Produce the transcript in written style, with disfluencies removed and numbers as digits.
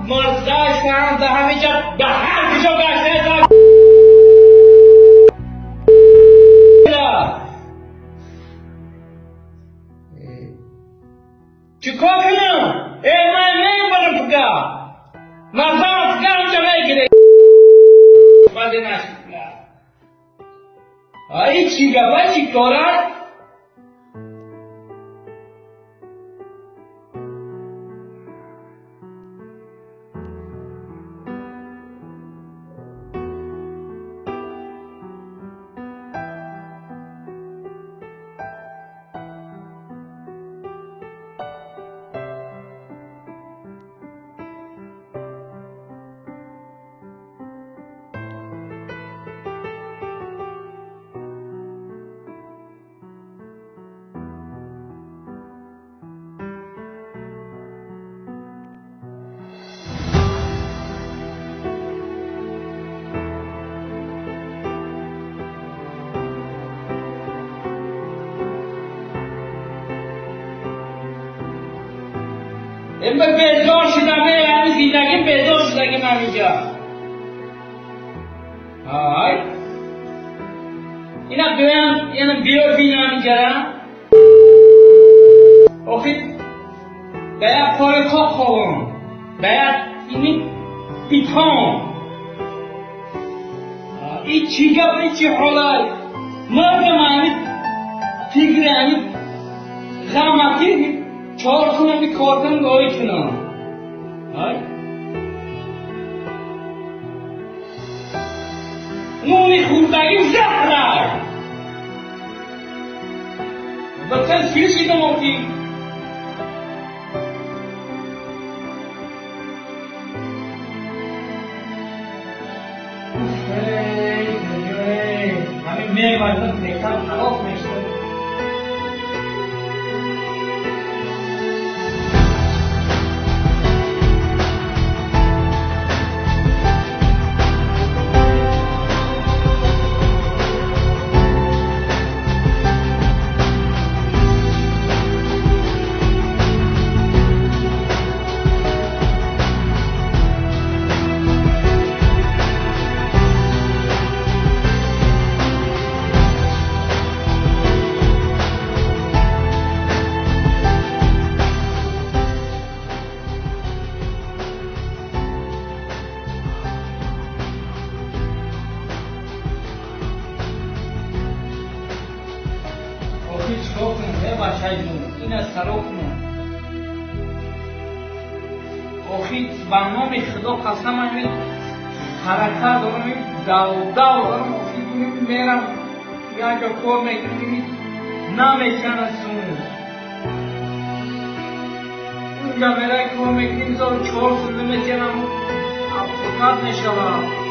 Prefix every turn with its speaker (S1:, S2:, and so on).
S1: مرزش کنم به همه جا به هر کجا گشته چیکار کنم؟ من نمیبرم فکر مردم فکر اونجا میگیره بده نشد آی چی گفت چی کارد؟ این بیزار شدم همین زندگی بیزار شدگیم همینجا های اینا دویم یعنی بیار بین همینجا آخی باید پای خواب خوابم باید اینی بیتام این چی گفت این چی حالای مردم همین فکر همین غمتی چهار خونه بی کارتن گاهی کنم نونی خوردگی زهره بطن سیرشی دماغی همین میمردم دیکتر خراب میشته چیکار کنم بچه جون این از سرا کنم آخی برنامه خدا قسم همین حرکت دارم این دو دارم آخی میرم یا جا کار میکنم نمیکنه سون اونجا میره کار میکنم 1400 میکنم افکت نشوم